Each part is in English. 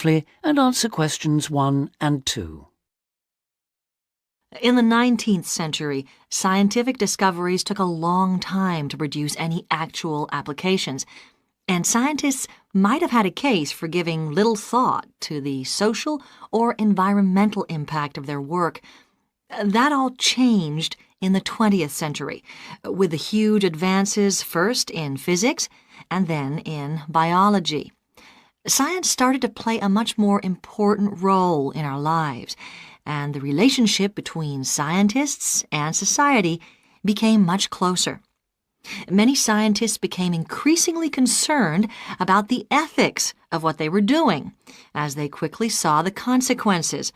briefly and answer questions 1 and 2. In the 19th century, scientific discoveries took a long time to produce any actual applications, and scientists might have had a case for giving little thought to the social or environmental impact of their work. That all changed in the 20th century, with the huge advances first in physics and then in biology. Science started to play a much more important role in our lives, and the relationship between scientists and society became much closer. Many scientists became increasingly concerned about the ethics of what they were doing, as they quickly saw the consequences.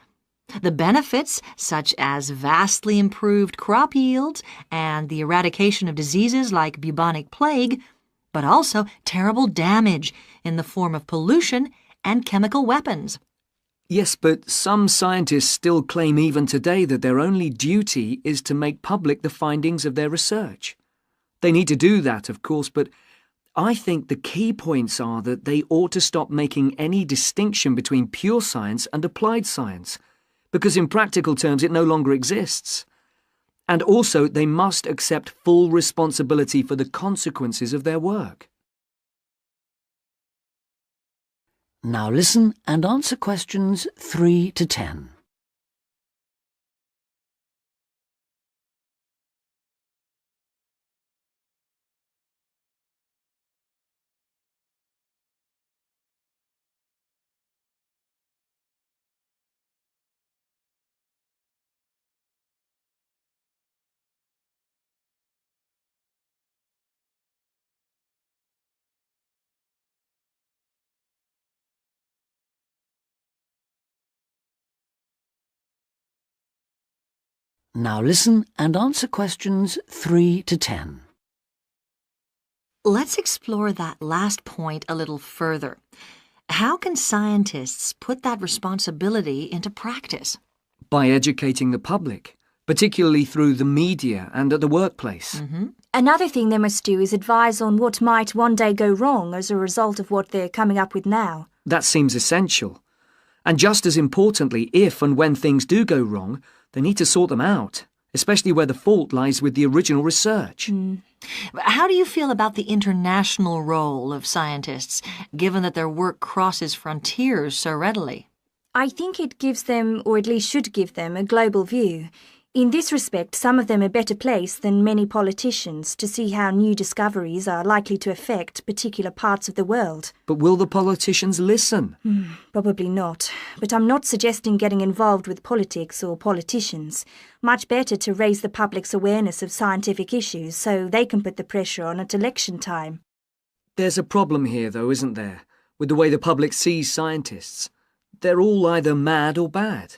The benefits, such as vastly improved crop yields and the eradication of diseases like bubonic plague, but also terrible damage in the form of pollution and chemical weapons. Yes, but some scientists still claim even today that their only duty is to make public the findings of their research. They need to do that, of course, but I think the key points are that they ought to stop making any distinction between pure science and applied science, because in practical terms it no longer exists. And also they must accept full responsibility for the consequences of their work. Now listen and answer questions 3 to 10. Now listen and answer questions 3 to 10. Let's explore that last point a little further. How can scientists put that responsibility into practice? By educating the public, particularly through the media and at the workplace. Another thing they must do is advise on what might one day go wrong as a result of what they're coming up with now. That seems essential. And just as importantly, if and when things do go wrong, they need to sort them out, especially where the fault lies with the original research. How do you feel about the international role of scientists, given that their work crosses frontiers so readily? I think it gives them, or at least should give them, a global view. In this respect, some of them are better placed than many politicians to see how new discoveries are likely to affect particular parts of the world. But will the politicians listen? Probably not. But I'm not suggesting getting involved with politics or politicians. Much better to raise the public's awareness of scientific issues so they can put the pressure on at election time. There's a problem here, though, isn't there, with the way the public sees scientists. They're all either mad or bad.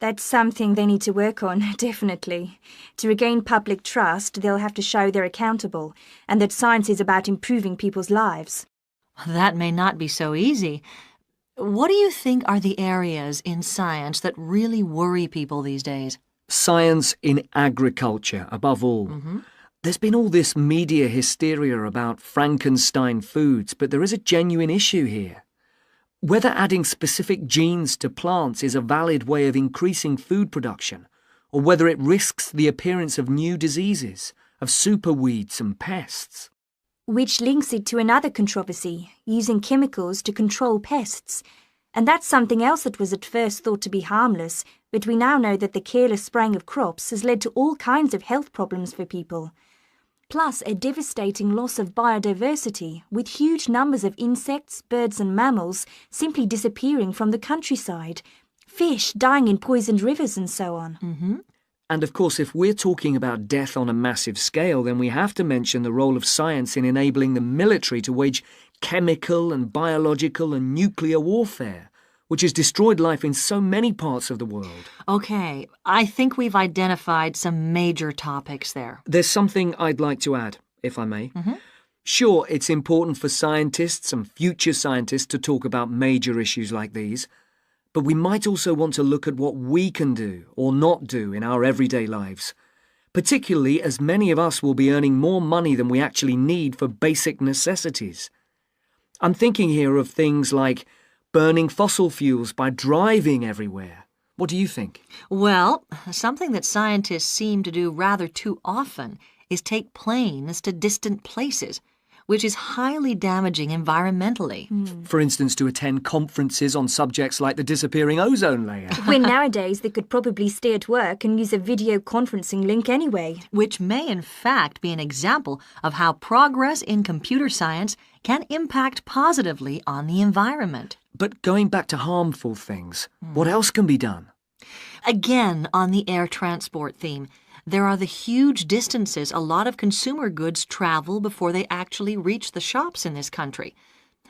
That's something they need to work on, definitely. To regain public trust, they'll have to show they're accountable, and that science is about improving people's lives. That may not be so easy. What do you think are the areas in science that really worry people these days? Science in agriculture, above all. There's been all this media hysteria about Frankenstein foods, but there is a genuine issue here. Whether adding specific genes to plants is a valid way of increasing food production, or whether it risks the appearance of new diseases, of superweeds and pests. Which links it to another controversy, using chemicals to control pests. And that's something else that was at first thought to be harmless, but we now know that the careless spraying of crops has led to all kinds of health problems for people. Plus a devastating loss of biodiversity, with huge numbers of insects, birds and mammals simply disappearing from the countryside, fish dying in poisoned rivers and so on. And of course, if we're talking about death on a massive scale, then we have to mention the role of science in enabling the military to wage chemical and biological and nuclear warfare, which has destroyed life in so many parts of the world. Okay, I think we've identified some major topics there. There's something I'd like to add, if I may. Sure, it's important for scientists and future scientists to talk about major issues like these, but we might also want to look at what we can do or not do in our everyday lives, particularly as many of us will be earning more money than we actually need for basic necessities. I'm thinking here of things like burning fossil fuels by driving everywhere. What do you think? Well, something that scientists seem to do rather too often is take planes to distant places, which is highly damaging environmentally. For instance, to attend conferences on subjects like the disappearing ozone layer. When nowadays they could probably stay at work and use a video conferencing link anyway. Which may in fact be an example of how progress in computer science can impact positively on the environment. But going back to harmful things, what else can be done? Again, on the air transport theme, there are the huge distances a lot of consumer goods travel before they actually reach the shops in this country.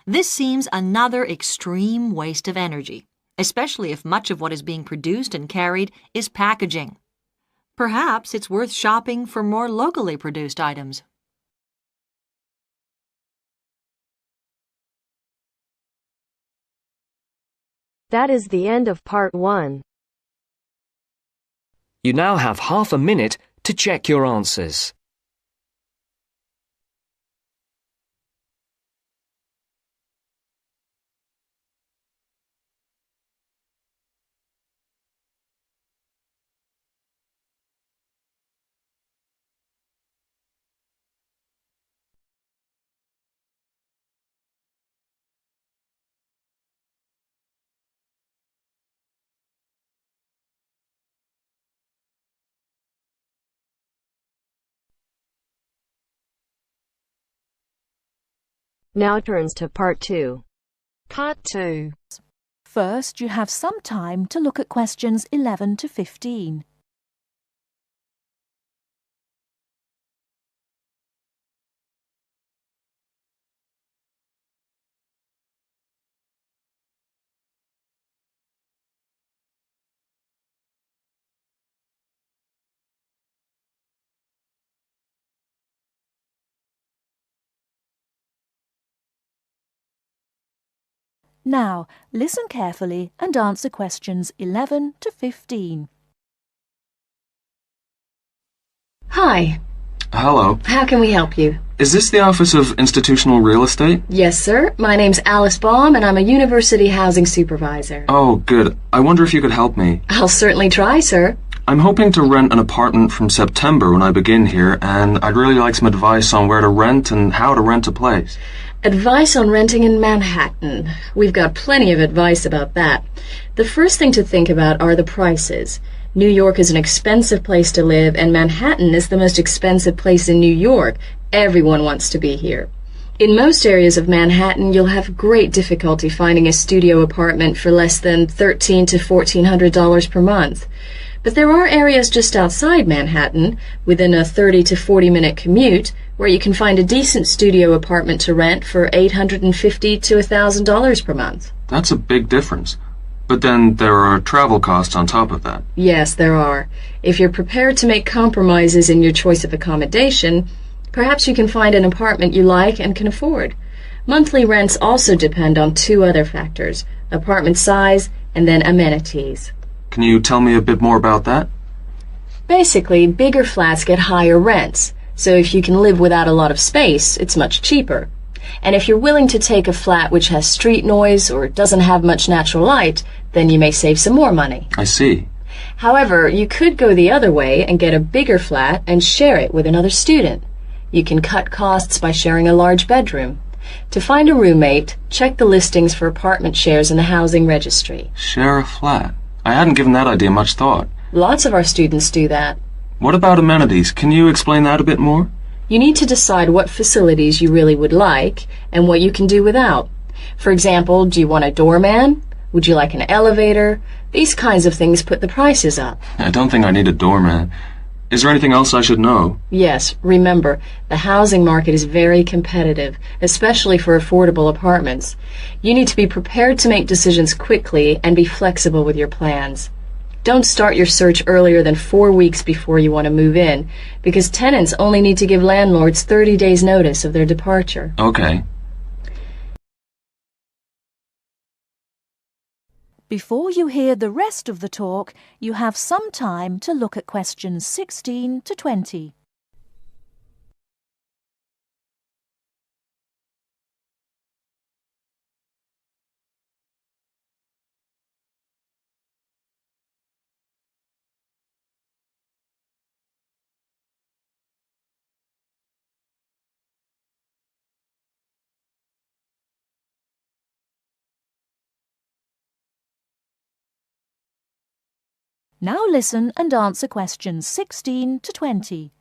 This seems another extreme waste of energy, especially if much of what is being produced and carried is packaging. Perhaps it's worth shopping for more locally produced items. That is the end of part 1. You now have half a minute to check your answers. Now turns to part 2. Part 2. First, you have some time to look at questions 11 to 15. Now, listen carefully and answer questions 11 to 15. Hi, Hello. how can we help you? Is this the Office of Institutional Real Estate? Yes, sir. My name's Alice Baum, and I'm a university housing supervisor. Oh, good. I wonder if you could help me. I'll certainly try, sir. I'm hoping to rent an apartment from September when I begin here, and I'd really like some advice on where to rent and how to rent a place. Advice on renting in Manhattan. We've got plenty of advice about that. The first thing to think about are the prices. New York is an expensive place to live, and Manhattan is the most expensive place in New York. Everyone wants to be here. In most areas of Manhattan, you'll have great difficulty finding a studio apartment for less than $1,300 to $1,400 per month. But there are areas just outside Manhattan, within a 30 to 40-minute commute, where you can find a decent studio apartment to rent for $850 to $1,000 per month. That's a big difference. But then there are travel costs on top of that. Yes, there are. If you're prepared to make compromises in your choice of accommodation, perhaps you can find an apartment you like and can afford. Monthly rents also depend on 2 other factors: apartment size and then amenities. Can you tell me a bit more about that? Basically, bigger flats get higher rents, so if you can live without a lot of space, it's much cheaper. And if you're willing to take a flat which has street noise or doesn't have much natural light, then you may save some more money. I see. However, you could go the other way and get a bigger flat and share it with another student. You can cut costs by sharing a large bedroom. To find a roommate, check the listings for apartment shares in the housing registry. Share a flat. I hadn't given that idea much thought. Lots of our students do that. What about amenities? Can you explain that a bit more? You need to decide what facilities you really would like and what you can do without. For example, do you want a doorman? Would you like an elevator? These kinds of things put the prices up. I don't think I need a doorman. Is there anything else I should know? Yes, remember, the housing market is very competitive, especially for affordable apartments. You need to be prepared to make decisions quickly and be flexible with your plans. Don't start your search earlier than 4 weeks before you want to move in, because tenants only need to give landlords 30 days notice of their departure. Okay. Before you hear the rest of the talk, you have some time to look at questions 16 to 20. Now listen and answer questions 16 to 20.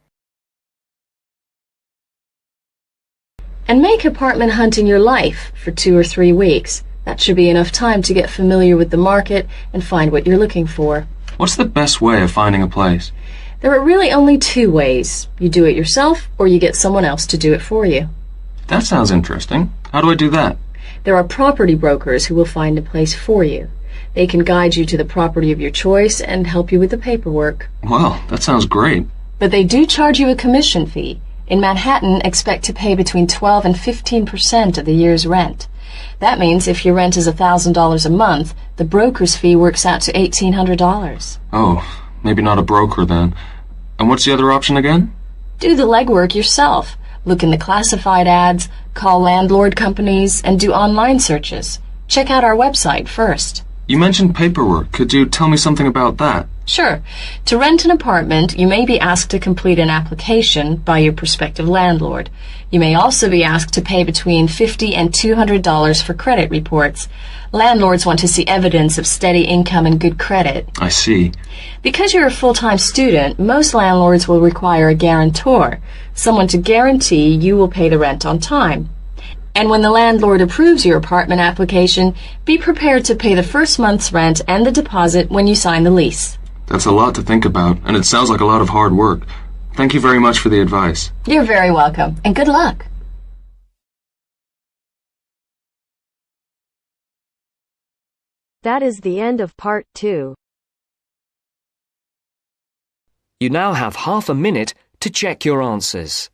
And make apartment hunting your life for 2 or 3 weeks. That should be enough time to get familiar with the market and find what you're looking for. What's the best way of finding a place? There are really only 2 ways. You do it yourself, or you get someone else to do it for you. That sounds interesting. How do I do that? There are property brokers who will find a place for you. They can guide you to the property of your choice and help you with the paperwork. Well, that sounds great. But they do charge you a commission fee. In Manhattan, expect to pay between 12 and 15% of the year's rent. That means if your rent is $1,000 a month, the broker's fee works out to $1,800. Oh, maybe not a broker then. And what's the other option again? Do the legwork yourself. Look in the classified ads, call landlord companies, and do online searches. Check out our website first. You mentioned paperwork. Could you tell me something about that? Sure. To rent an apartment, you may be asked to complete an application by your prospective landlord. You may also be asked to pay between $50 and $200 for credit reports. Landlords want to see evidence of steady income and good credit. I see. Because you're a full-time student, most landlords will require a guarantor, someone to guarantee you will pay the rent on time. And when the landlord approves your apartment application, be prepared to pay the first month's rent and the deposit when you sign the lease. That's a lot to think about, and it sounds like a lot of hard work. Thank you very much for the advice. You're very welcome, and good luck. That is the end of part 2. You now have half a minute to check your answers.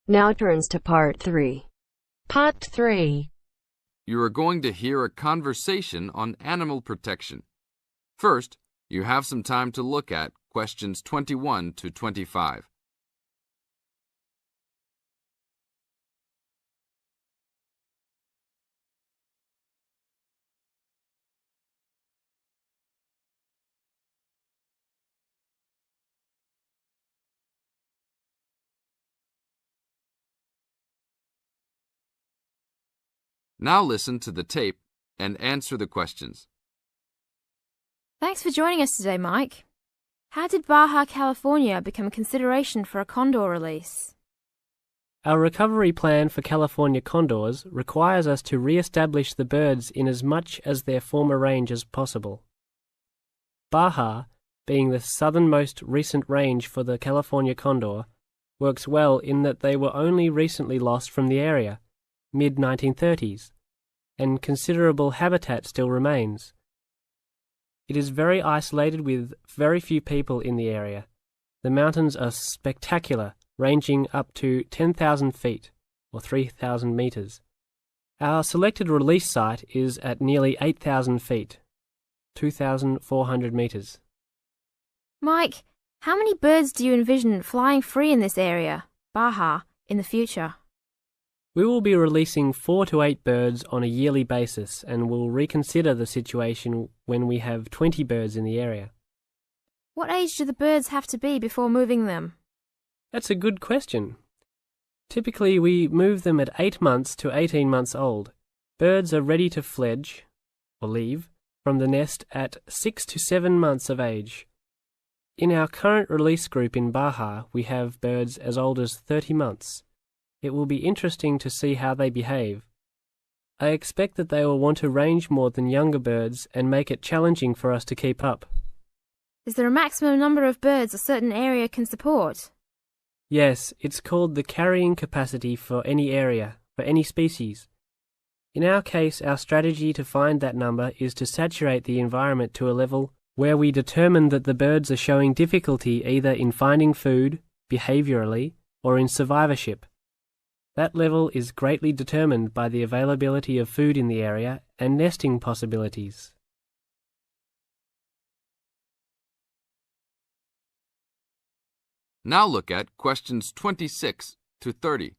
Now turns to part 3. Part 3. You are going to hear a conversation on animal protection. First, you have some time to look at questions 21 to 25. Now listen to the tape and answer the questions. Thanks for joining us today, Mike. How did Baja California become a consideration for a condor release? Our recovery plan for California condors requires us to re-establish the birds in as much as their former range as possible. Baja, being the southernmost recent range for the California condor, works well in that they were only recently lost from the area, mid-1930s, and considerable habitat still remains. It is very isolated with very few people in the area. The mountains are spectacular, ranging up to 10,000 feet, or 3,000 meters. Our selected release site is at nearly 8,000 feet, 2,400 meters. Mike, how many birds do you envision flying free in this area, Baja, in the future? We will be releasing 4 to 8 birds on a yearly basis and will reconsider the situation when we have 20 birds in the area. What age do the birds have to be before moving them? That's a good question. Typically, we move them at 8 months to 18 months old. Birds are ready to fledge, or leave, from the nest at 6 to 7 months of age. In our current release group in Baja, we have birds as old as 30 months. It will be interesting to see how they behave. I expect that they will want to range more than younger birds and make it challenging for us to keep up. Is there a maximum number of birds a certain area can support? Yes, it's called the carrying capacity for any area, for any species. In our case, our strategy to find that number is to saturate the environment to a level where we determine that the birds are showing difficulty either in finding food, behaviourally, or in survivorship. That level is greatly determined by the availability of food in the area and nesting possibilities. Now look at questions 26 to 30.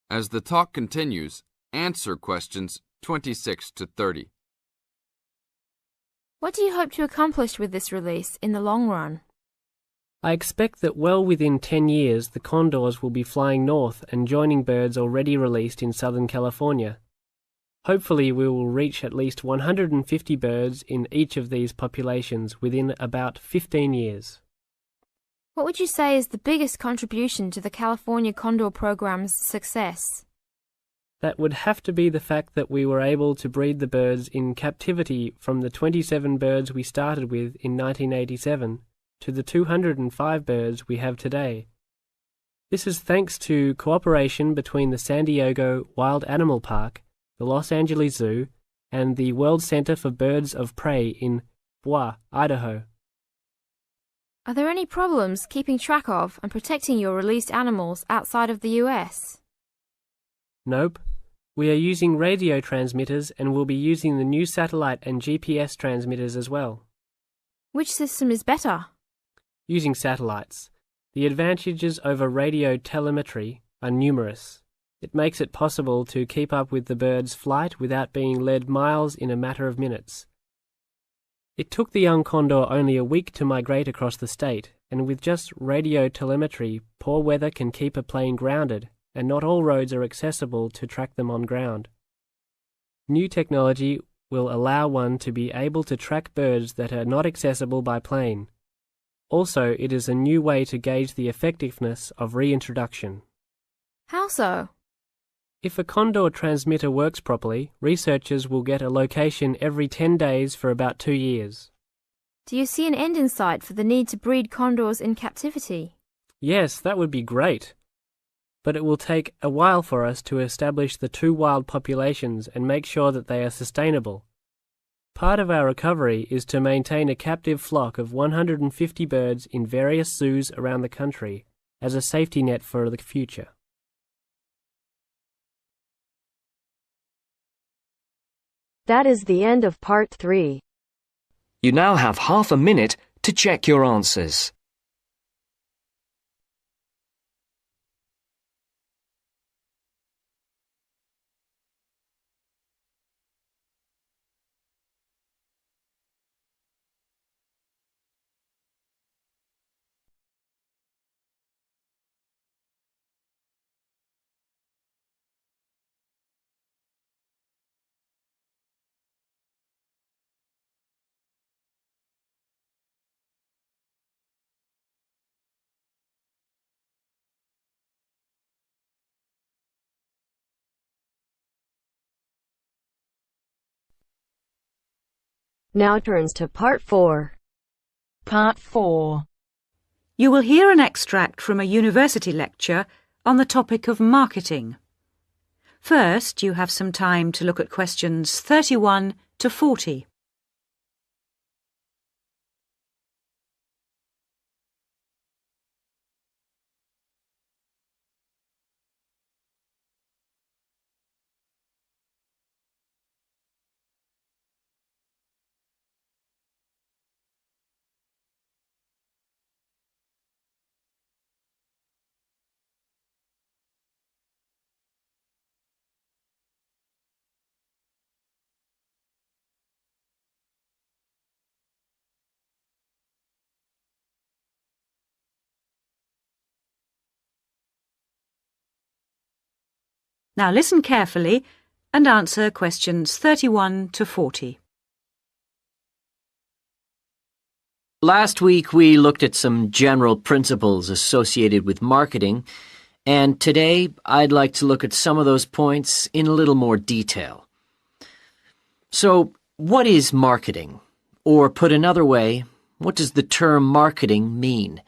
As the talk continues, answer questions 26 to 30. What do you hope to accomplish with this release in the long run? I expect that well within 10 years the condors will be flying north and joining birds already released in Southern California. Hopefully we will reach at least 150 birds in each of these populations within about 15 years. What would you say is the biggest contribution to the California Condor program's success? That would have to be the fact that we were able to breed the birds in captivity from the 27 birds we started with in 1987 to the 205 birds we have today. This is thanks to cooperation between the San Diego Wild Animal Park, the Los Angeles Zoo, and the World Center for Birds of Prey in Boise, Idaho. Are there any problems keeping track of and protecting your released animals outside of the US? Nope. We are using radio transmitters and will be using the new satellite and GPS transmitters as well. Which system is better? Using satellites. The advantages over radio telemetry are numerous. It makes it possible to keep up with the bird's flight without being led miles in a matter of minutes. It took the young condor only a week to migrate across the state, and with just radio telemetry, poor weather can keep a plane grounded, and not all roads are accessible to track them on ground. New technology will allow one to be able to track birds that are not accessible by plane. Also, it is a new way to gauge the effectiveness of reintroduction. How so? If a condor transmitter works properly, researchers will get a location every 10 days for about 2 years. Do you see an end in sight for the need to breed condors in captivity? Yes, that would be great. But it will take a while for us to establish the two wild populations and make sure that they are sustainable. Part of our recovery is to maintain a captive flock of 150 birds in various zoos around the country as a safety net for the future. That is the end of part 3. You now have half a minute to check your answers. Now turns to part 4. Part 4. You will hear an extract from a university lecture on the topic of marketing. First, you have some time to look at questions 31 to 40. Now listen carefully and answer questions 31 to 40. Last week we looked at some general principles associated with marketing, and today I'd like to look at some of those points in a little more detail. So, what is marketing? Or put another way, what does the term marketing mean?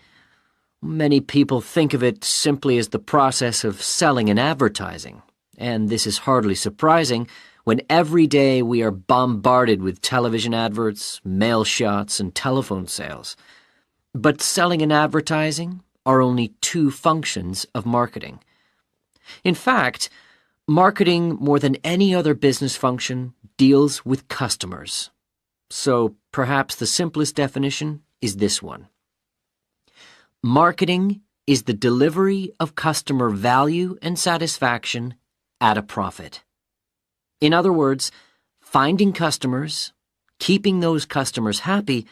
Many people think of it simply as the process of selling and advertising, and this is hardly surprising when every day we are bombarded with television adverts, mail shots, and telephone sales. But selling and advertising are only two functions of marketing. In fact, marketing, more than any other business function, deals with customers. So perhaps the simplest definition is this one. Marketing is the delivery of customer value and satisfaction at a profit. In other words, finding customers, keeping those customers happy,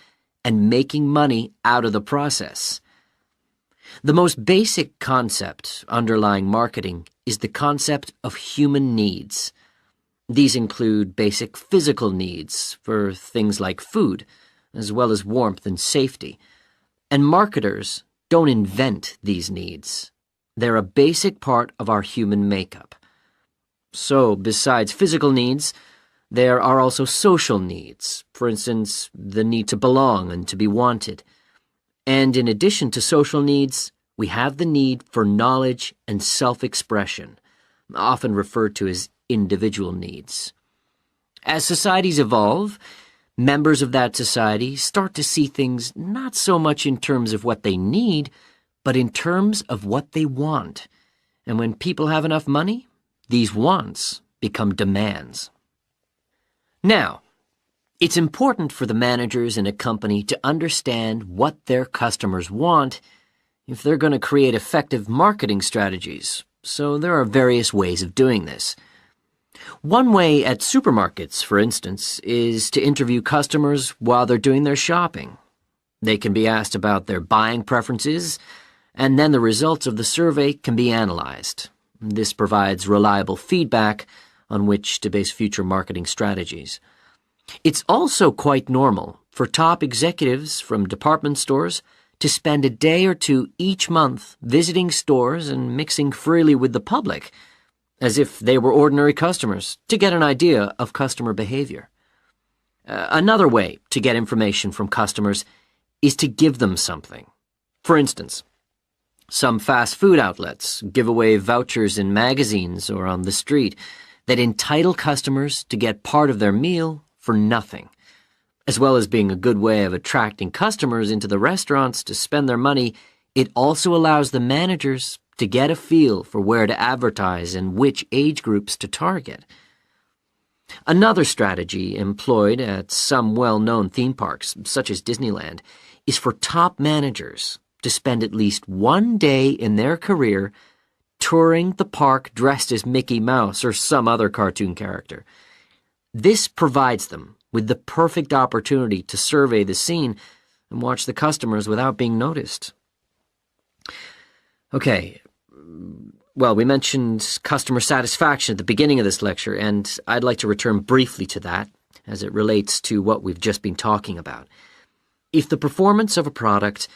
and making money out of the process. The most basic concept underlying marketing is the concept of human needs. These include basic physical needs for things like food, as well as warmth and safety. And marketers don't invent these needs. They're a basic part of our human makeup. So, besides physical needs, there are also social needs. For instance, the need to belong and to be wanted. And in addition to social needs, we have the need for knowledge and self-expression, often referred to as individual needs. As societies evolve, members of that society start to see things not so much in terms of what they need, but in terms of what they want. And when people have enough money, these wants become demands. Now, it's important for the managers in a company to understand what their customers want if they're going to create effective marketing strategies. So there are various ways of doing this. One way at supermarkets, for instance, is to interview customers while they're doing their shopping. They can be asked about their buying preferences, and then the results of the survey can be analyzed. This provides reliable feedback on which to base future marketing strategies. It's also quite normal for top executives from department stores to spend a day or two each month visiting stores and mixing freely with the public, as if they were ordinary customers, to get an idea of customer behavior. Another way to get information from customers is to give them something. For instance, some fast food outlets give away vouchers in magazines or on the street that entitle customers to get part of their meal for nothing. As well as being a good way of attracting customers into the restaurants to spend their money, it also allows the managers to get a feel for where to advertise and which age groups to target. Another strategy employed at some well-known theme parks, such as Disneyland, is for top managers to spend at least one day in their career touring the park dressed as Mickey Mouse or some other cartoon character. This provides them with the perfect opportunity to survey the scene and watch the customers without being noticed. Okay, well, we mentioned customer satisfaction at the beginning of this lecture, and I'd like to return briefly to that as it relates to what we've just been talking about. If the performance of a product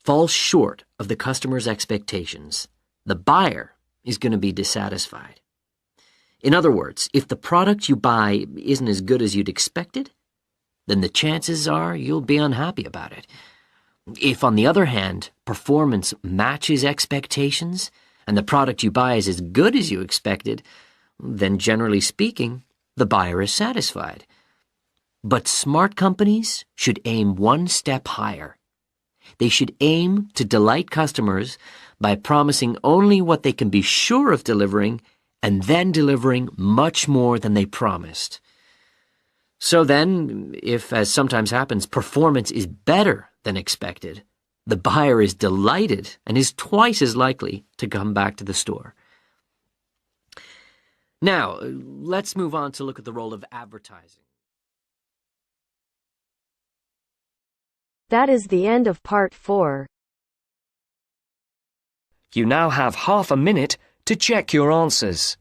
falls short of the customer's expectations, the buyer is going to be dissatisfied. In other words, if the product you buy isn't as good as you'd expected, then the chances are you'll be unhappy about it. If, on the other hand, performance matches expectations and the product you buy is as good as you expected, then generally speaking, the buyer is satisfied. But smart companies should aim one step higher. They should aim to delight customers by promising only what they can be sure of delivering and then delivering much more than they promised. So then, if, as sometimes happens, performance is better than expected, the buyer is delighted and is twice as likely to come back to the store. Now, let's move on to look at the role of advertising. That is the end of part 4. You now have half a minute to check your answers.